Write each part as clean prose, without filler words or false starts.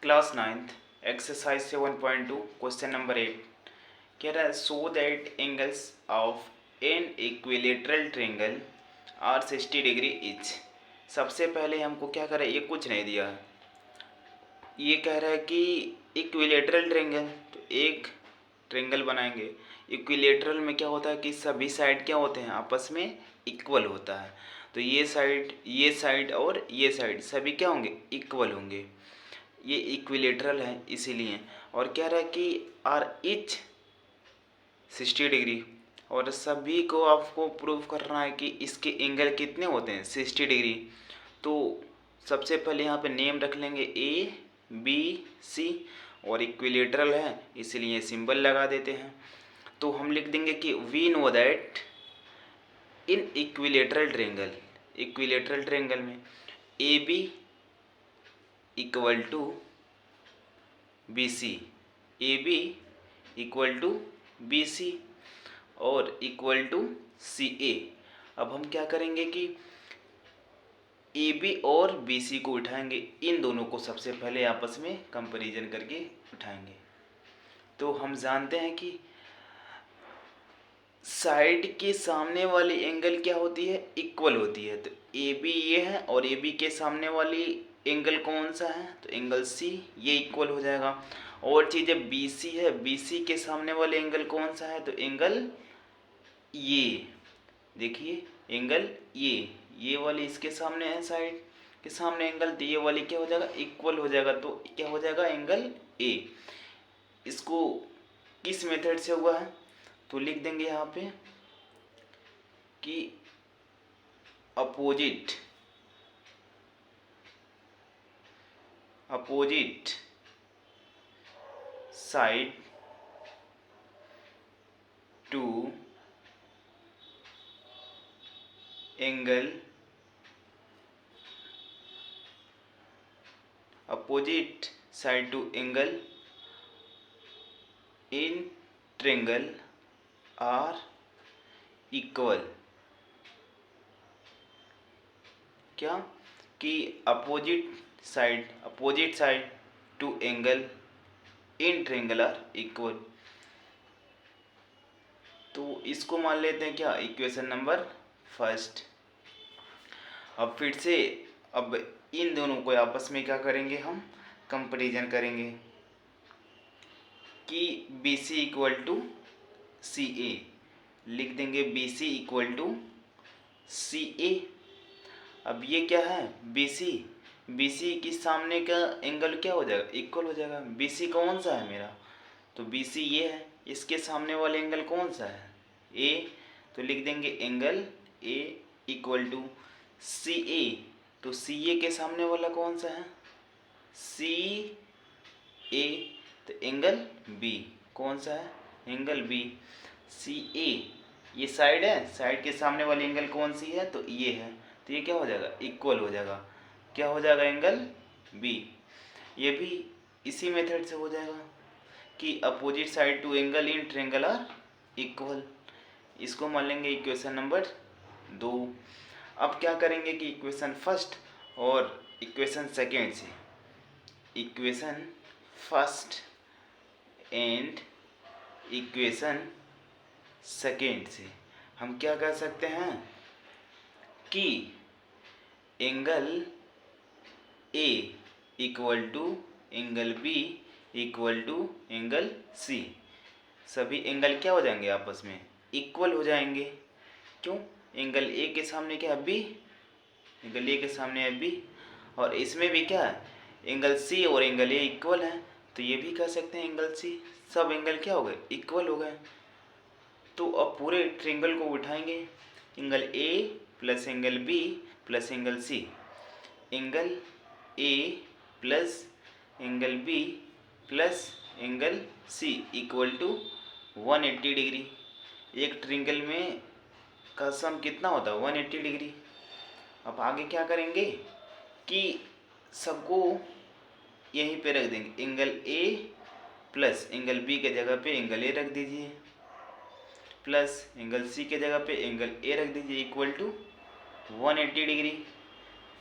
Class 9th exercise 7.2 question number 8 कह रहा है so that angles of an equilateral triangle are 60 degree each. सबसे पहले हमको क्या करें, ये कुछ नहीं दिया है, ये कह रहा है कि इक्विलेटरल ट्रायंगल, तो एक ट्रायंगल बनाएंगे। इक्विलेटरल में क्या होता है कि सभी साइड क्या होते हैं, आपस में इक्वल होता है। तो ये साइड और ये साइड सभी क्या होंगे, इक्वल होंगे। ये इक्विलेटरल है इसीलिए। और कह रहा है कि आर इच 60 डिग्री, और सभी को आपको प्रूव करना है कि इसके एंगल कितने होते हैं, 60 डिग्री। तो सबसे पहले यहाँ पे नेम रख लेंगे ए बी सी, और इक्विलेटरल है इसीलिए सिंबल लगा देते हैं। तो हम लिख देंगे कि we know that in equilateral triangle में A B equal to B C, A B equal to B C और इक्वल टू सी ए। अब हम क्या करेंगे कि ए बी और बी सी को उठाएंगे, इन दोनों को सबसे पहले आपस में कंपैरिजन करके उठाएंगे। तो हम जानते हैं कि साइड के सामने वाली एंगल क्या होती है, इक्वल होती है। तो ए बी ये है और ए बी के सामने वाली एंगल कौन सा है, तो एंगल सी, ये इक्वल हो जाएगा। और चीज़ है बी सी है, बी सी के सामने वाले एंगल कौन सा है, तो एंगल ये, देखिए एंगल ये वाली इसके सामने है, साइड के सामने एंगल, तो ये वाली क्या हो जाएगा, इक्वल हो जाएगा। तो क्या हो जाएगा, एंगल ए। इसको किस मेथड से हुआ है, तो लिख देंगे यहाँ पे कि opposite side to angle, opposite side to angle in triangle are equal. क्या कि opposite side to angle in triangle are equal. तो इसको मान लेते हैं क्या, इक्वेशन नंबर फर्स्ट। अब फिर से अब इन दोनों को आपस में क्या करेंगे, हम कंपैरिजन करेंगे कि बी सी इक्वल टू सी ए, लिख देंगे बी सी इक्वल टू सी ए। अब ये क्या है, बी सी के सामने का एंगल क्या हो जाएगा, इक्वल हो जाएगा। बी सी कौन सा है मेरा, तो बी सी ये है, इसके सामने वाला एंगल कौन सा है, ए। तो लिख देंगे एंगल ए इक्वल टू सी ए। तो सी ए के सामने वाला कौन सा है, सी ए। तो एंगल बी कौन सा है, एंगल बी। सी ए ये साइड है, साइड के सामने वाली एंगल कौन सी है, तो ये है। तो ये क्या हो जाएगा, इक्वल हो जाएगा। क्या हो जाएगा, एंगल बी। ये भी इसी मेथड से हो जाएगा कि opposite side to angle in triangle are equal. इसको मान लेंगे इक्वेशन नंबर 2। अब क्या करेंगे कि इक्वेशन फर्स्ट और इक्वेशन सेकेंड से, equation first and equation second से हम क्या कर सकते हैं कि angle A equal to angle B equal to angle C, सभी एंगल क्या हो जाएंगे, आपस में इक्वल हो जाएंगे। क्यों, एंगल ए के सामने क्या है, बी, एंगल ए के सामने है बी, और इसमें भी क्या है, एंगल सी और एंगल ए इक्वल है। तो ये भी कह सकते हैं एंगल सी, सब एंगल क्या हो गए, इक्वल हो गए। तो अब पूरे ट्रायंगल को उठाएंगे, angle A plus angle B plus angle C, angle A plus angle B plus angle C equal to 180 degree. एक ट्रायंगल में का सम कितना होता है, 180 डिग्री। अब आगे क्या करेंगे कि सबको यहीं पे रख देंगे, angle A plus angle B के जगह पे एंगल ए रख दीजिए, प्लस एंगल सी के जगह पे एंगल ए रख दीजिए, इक्वल टू 180 डिग्री।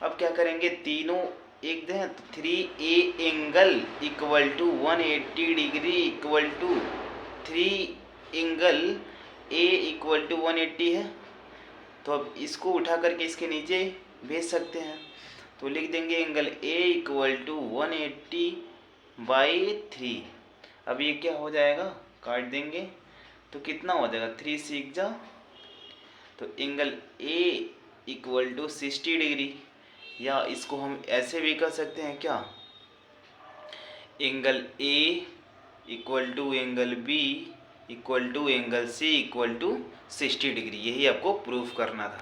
अब क्या करेंगे, तीनों एक दें तो 3A angle equal to 180 degree equal to 3 angle A equal to 180 है। तो अब इसको उठा करके इसके नीचे भेज सकते हैं। तो लिख देंगे एंगल A इक्वल टू 180/3। अब ये क्या हो जाएगा, काट देंगे तो कितना हो जाएगा, 3 6 जा, तो angle A equal to 60 degree. या इसको हम ऐसे भी कर सकते हैं क्या, angle A equal to angle B equal to angle C equal to 60 degree. यही आपको प्रूफ करना था।